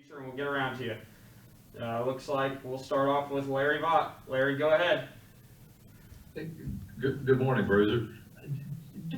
future, and we'll get around to you. Looks like we'll start off with Larry Vaught. Larry, go ahead. Good morning, Bruiser.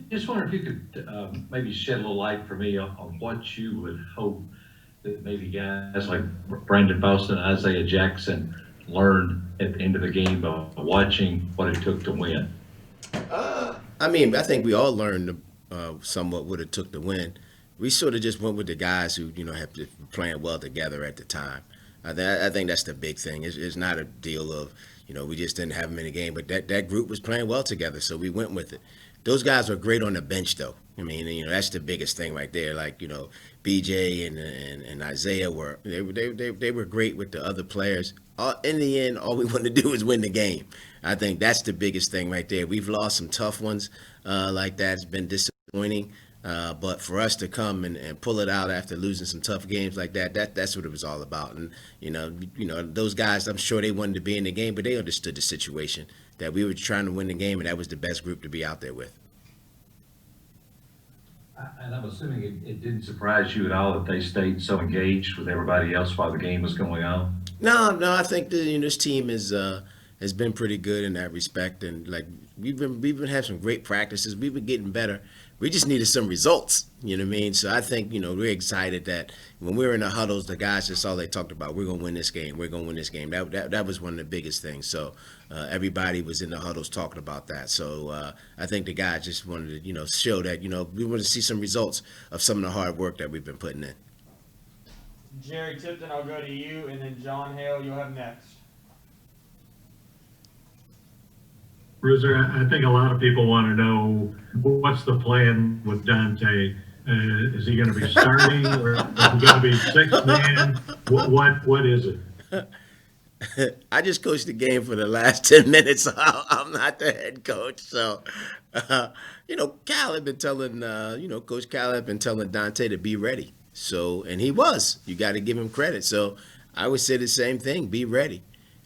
Just wonder if you could maybe shed a little light for me on what you would hope that maybe guys like Brandon Boston and Isaiah Jackson learned at the end of the game by watching what it took to win. I think we all learned somewhat what it took to win. We sort of just went with the guys who, have been playing well together at the time. I think that's the big thing. It's not a deal of, we just didn't have them in the game, but that group was playing well together, so we went with it. Those guys were great on the bench, though. I mean, that's the biggest thing right there. Like, BJ and Isaiah they were great with the other players. In the end, all we want to do is win the game. I think that's the biggest thing right there. We've lost some tough ones like that. It's been disappointing. But for us to come and pull it out after losing some tough games like that's what it was all about. And those guys, I'm sure they wanted to be in the game, but they understood the situation that we were trying to win the game, and that was the best group to be out there with. And I'm assuming it didn't surprise you at all that they stayed so engaged with everybody else while the game was going on? No, I think this team has been pretty good in that respect, and like we've been having some great practices. We've been getting better. We just needed some results, you know what I mean? So I think, we're excited that when we were in the huddles, the guys, that's all they talked about. We're going to win this game. We're going to win this game. That was one of the biggest things. So everybody was in the huddles talking about that. So I think the guys just wanted to, show that, we want to see some results of some of the hard work that we've been putting in. Jerry Tipton, I'll go to you, and then John Hale, you'll have next. Bruiser, I think a lot of people want to know what's the plan with Dante. Is he going to be starting, or is he going to be sixth man? What is it? I just coached the game for the last 10 minutes. So I'm not the head coach. So, Cal had been telling, Coach Cal had been telling Dante to be ready. So, and he was. You got to give him credit. So I would say the same thing, be ready.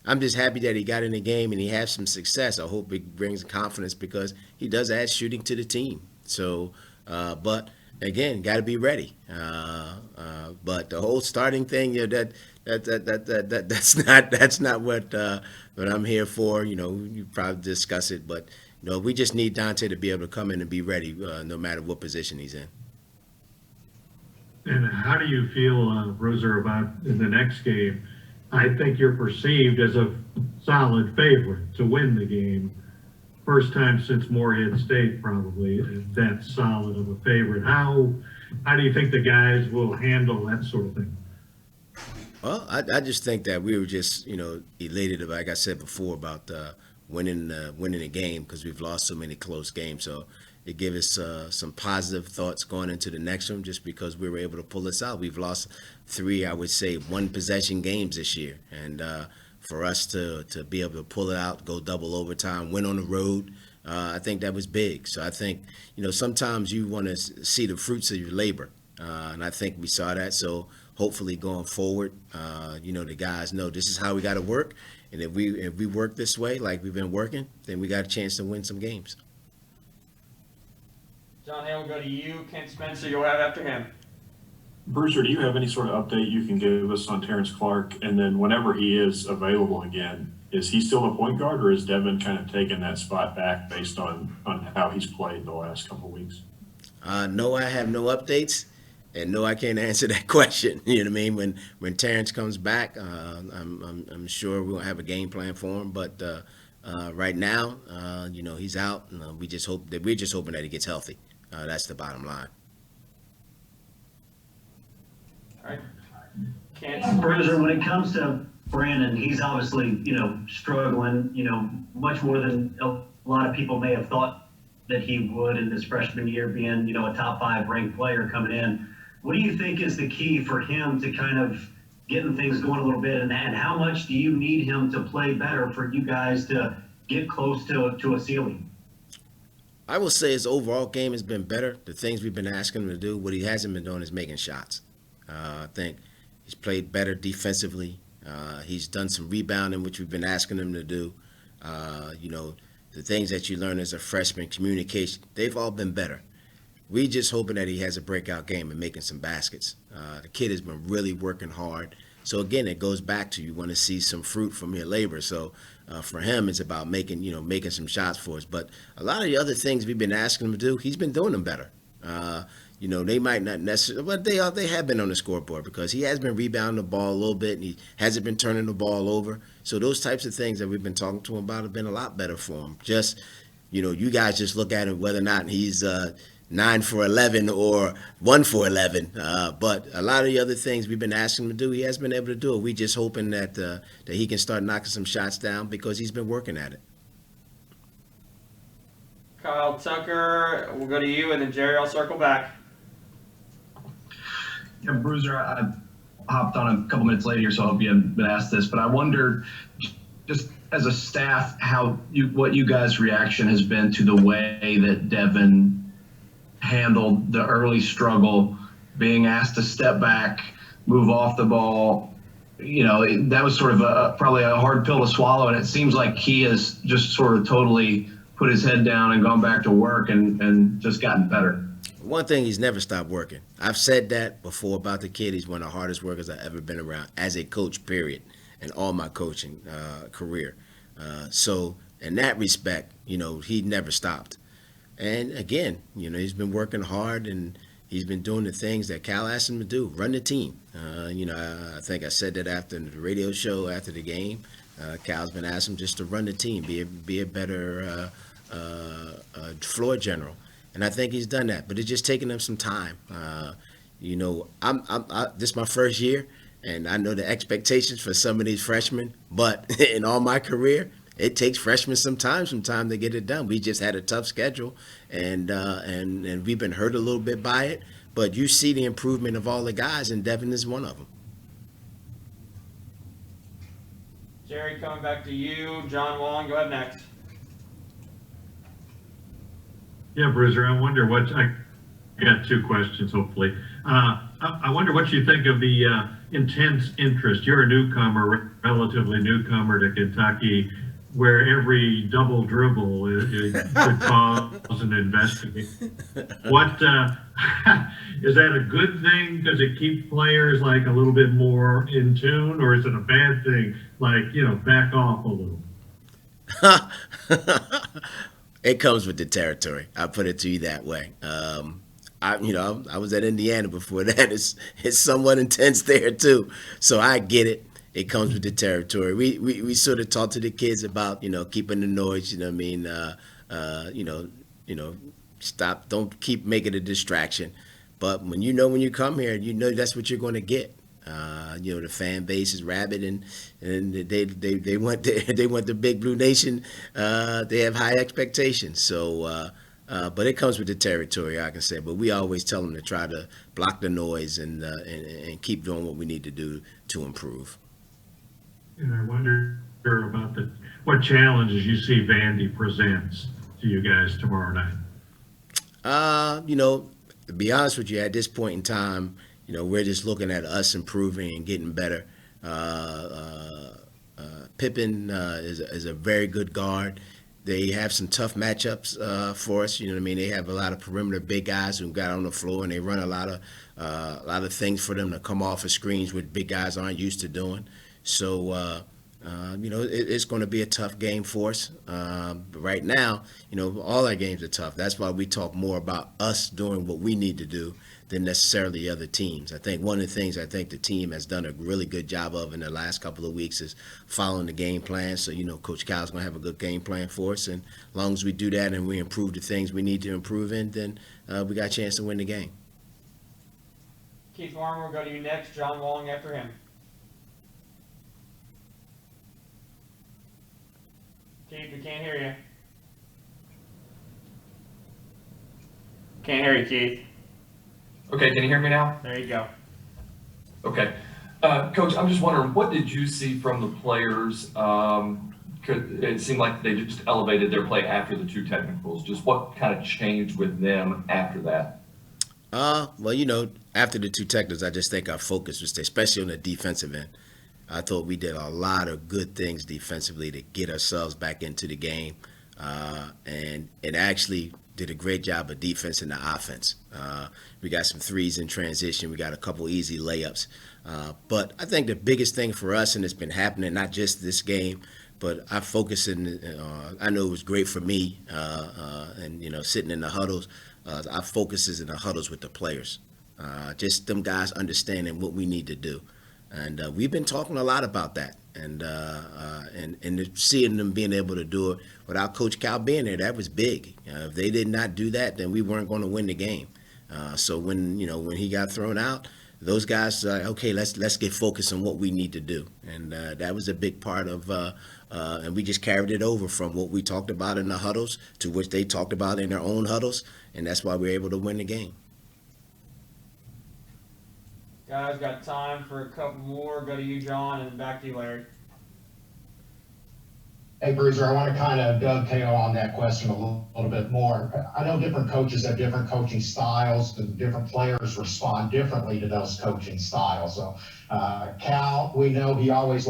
I'm just happy that he got in the game and he has some success. I hope it brings confidence because he does add shooting to the team. So, but again, got to be ready. But the whole starting thing, that's not what I'm here for. You probably discuss it, but we just need Dante to be able to come in and be ready, no matter what position he's in. And how do you feel, Bruiser, about in the next game? I think you're perceived as a solid favorite to win the game. First time since Morehead State, probably, that solid of a favorite. How do you think the guys will handle that sort of thing? Well, I just think that we were just, elated, like I said before, about winning the game because we've lost so many close games. So it gave us some positive thoughts going into the next one just because we were able to pull this out. We've lost 3, I would say, one-possession games this year. And for us to be able to pull it out, go double overtime, win on the road, I think that was big. So I think, sometimes you want to see the fruits of your labor. And I think we saw that. So hopefully going forward, the guys know this is how we got to work. And if we work this way like we've been working, then we got a chance to win some games. John Hale, we'll go to you. Kent Spencer, you'll have after him. Bruiser, do you have any sort of update you can give us on Terrence Clark? And then whenever he is available again, is he still the point guard, or is Devin kind of taking that spot back based on how he's played the last couple of weeks? No, I have no updates, and no, I can't answer that question. You know what I mean? When Terrence comes back, I'm sure we'll have a game plan for him. But right now, he's out. We're just hoping that he gets healthy. That's the bottom line. All right. Kent. Bruiser, when it comes to Brandon, he's obviously, struggling, much more than a lot of people may have thought that he would in his freshman year, being, a top 5 ranked player coming in. What do you think is the key for him to kind of getting things going a little bit? And how much do you need him to play better for you guys to get close to a ceiling? I will say his overall game has been better. The things we've been asking him to do, what he hasn't been doing is making shots. I think he's played better defensively. He's done some rebounding, which we've been asking him to do. The things that you learn as a freshman, communication, they've all been better. We just hoping that he has a breakout game and making some baskets. The kid has been really working hard. So again, it goes back to you want to see some fruit from your labor. So for him, it's about making some shots for us. But a lot of the other things we've been asking him to do, he's been doing them better. They might not necessarily, but they have been on the scoreboard because he has been rebounding the ball a little bit and he hasn't been turning the ball over. So those types of things that we've been talking to him about have been a lot better for him. Just, you guys just look at it whether or not he's 9 for 11 or 1 for 11. But a lot of the other things we've been asking him to do, he has been able to do it. We just hoping that he can start knocking some shots down because he's been working at it. Kyle Tucker, we'll go to you, and then Jerry, I'll circle back. Yeah, Bruiser, I hopped on a couple minutes late here, so I hope you haven't been asked this, but I wonder, just as a staff, what you guys' reaction has been to the way that Devin handled the early struggle, being asked to step back, move off the ball. That was sort of probably a hard pill to swallow, and it seems like he has just sort of totally put his head down and gone back to work and just gotten better. One thing, he's never stopped working. I've said that before about the kid. He's one of the hardest workers I've ever been around as a coach, period, in all my coaching career. So in that respect, he never stopped. And again, he's been working hard and he's been doing the things that Cal asked him to do, run the team. I think I said that after the radio show after the game. Cal's been asking him just to run the team, be a better floor general. And I think he's done that, but it's just taking him some time. This is my first year, and I know the expectations for some of these freshmen, but in all my career, it takes freshmen some time to get it done. We just had a tough schedule, and we've been hurt a little bit by it, but you see the improvement of all the guys, and Devin is one of them. Jerry, coming back to you. John Wong, go ahead next. Yeah, Bruiser, I wonder I got two questions, hopefully. I wonder what you think of the intense interest. You're a newcomer, relatively newcomer to Kentucky, where every double dribble could cause an investigation. What is that a good thing because it keeps players like a little bit more in tune, or is it a bad thing, like back off a little? It comes with the territory. I put it to you that way. I was at Indiana before that. It's somewhat intense there too, so I get it. It comes with the territory. We sort of talk to the kids about keeping the noise. Stop. Don't keep making a distraction. But when you come here, that's what you're going to get. The fan base is rabid, and they want the Big Blue Nation. They have high expectations. So, but it comes with the territory, I can say. But we always tell them to try to block the noise and keep doing what we need to do to improve. And I wonder about what challenges you see Vandy presents to you guys tomorrow night. To be honest with you, at this point in time, we're just looking at us improving and getting better. Pippen is a very good guard. They have some tough matchups for us. They have a lot of perimeter big guys who got on the floor, and they run a lot of things for them to come off of screens, which big guys aren't used to doing. So, it's going to be a tough game for us. But right now, all our games are tough. That's why we talk more about us doing what we need to do than necessarily other teams. I think one of the things I think the team has done a really good job of in the last couple of weeks is following the game plan. So, Coach Cal's going to have a good game plan for us. And as long as we do that and we improve the things we need to improve in, then we got a chance to win the game. Keith Warren, we'll go to you next. John Wong after him. Keith, we can't hear you. Can't hear you, Keith. Okay, can you hear me now? There you go. Okay. Coach, I'm just wondering, what did you see from the players? It seemed like they just elevated their play after the two technicals. Just what kind of changed with them after that? After the two technicals, I just think our focus was, especially on the defensive end. I thought we did a lot of good things defensively to get ourselves back into the game. And it actually did a great job of defense and the offense. We got some threes in transition. We got a couple easy layups. But I think the biggest thing for us, and it's been happening not just this game, but I focus in. I know it was great for me, and sitting in the huddles. Our focus is in the huddles with the players. Just them guys understanding what we need to do, and we've been talking a lot about that. And seeing them being able to do it without Coach Cal being there, that was big. If they did not do that, then we weren't going to win the game. So when he got thrown out, those guys, okay, let's get focused on what we need to do, and that was a big part of. And we just carried it over from what we talked about in the huddles to what they talked about in their own huddles, and that's why we were able to win the game. Guys, got time for a couple more. Go to you, John, and then back to you, Larry. Hey, Bruiser, I want to kind of dovetail on that question a little bit more. I know different coaches have different coaching styles, and different players respond differently to those coaching styles. So Cal, we know he always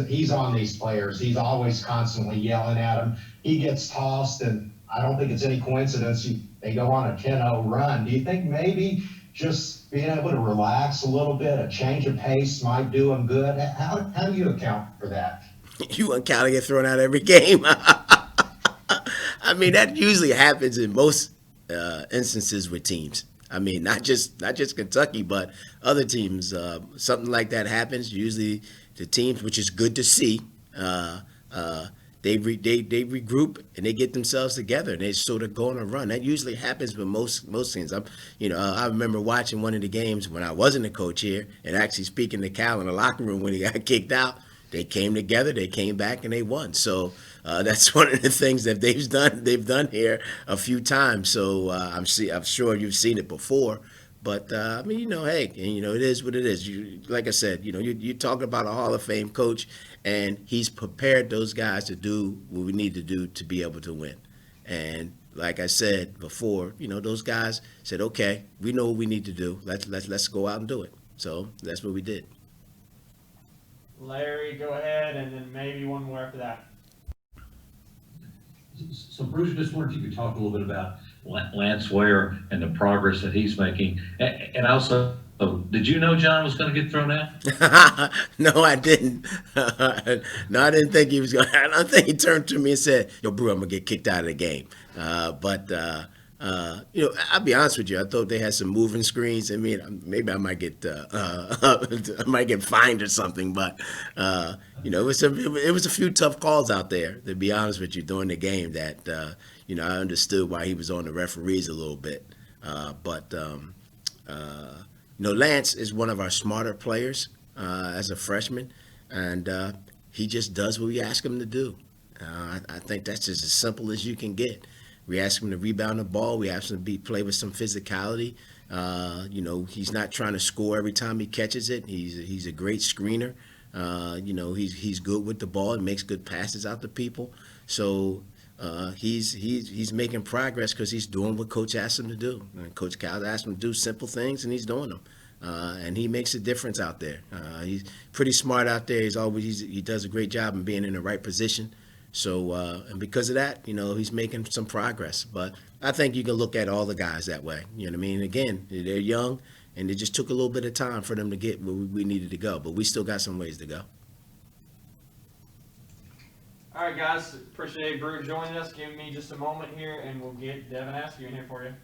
he's on these players. He's always constantly yelling at them. He gets tossed, and I don't think it's any coincidence they go on a 10-0 run. Do you think maybe just being able to relax a little bit, a change of pace might do him good? How do you account for that? You want Cal to get thrown out every game. I mean, that usually happens in most instances with teams. I mean, not just Kentucky, but other teams. Something like that happens. Usually, the teams, which is good to see, they regroup and they get themselves together and they sort of go on a run. That usually happens with most teams. I remember watching one of the games when I wasn't a coach here and actually speaking to Cal in the locker room when he got kicked out. They came together, they came back, and they won. So that's one of the things that they've done here a few times. So I'm sure you've seen it before. But I mean, hey, and, it is what it is. Like I said, you talk about a Hall of Fame coach, and he's prepared those guys to do what we need to do to be able to win. And like I said before, those guys said, okay, we know what we need to do. Let's go out and do it. So that's what we did. Larry, go ahead, and then maybe one more after that. So Bruce, just wondered if you could talk a little bit about Lance Ware and the progress that he's making. And also, did you know John was going to get thrown out? No, I didn't. No, I didn't think he was going to. I don't think he turned to me and said, yo, Brew, I'm going to get kicked out of the game. But I'll be honest with you. I thought they had some moving screens. I mean, maybe I might get fined or something. But it was a few tough calls out there. To be honest with you, during the game, that I understood why he was on the referees a little bit. Lance is one of our smarter players as a freshman, and he just does what we ask him to do. I think that's just as simple as you can get. We ask him to rebound the ball. We ask him to play with some physicality. He's not trying to score every time he catches it. He's a great screener. He's good with the ball and makes good passes out to people. So he's making progress because he's doing what Coach asked him to do. And Coach Cal asked him to do simple things, and he's doing them. And he makes a difference out there. He's pretty smart out there. He does a great job in being in the right position. So, and because of that, he's making some progress. But I think you can look at all the guys that way. You know what I mean? Again, they're young, and it just took a little bit of time for them to get where we needed to go. But we still got some ways to go. All right, guys. Appreciate Brew joining us. Give me just a moment here, and we'll get Devin Askew in here for you.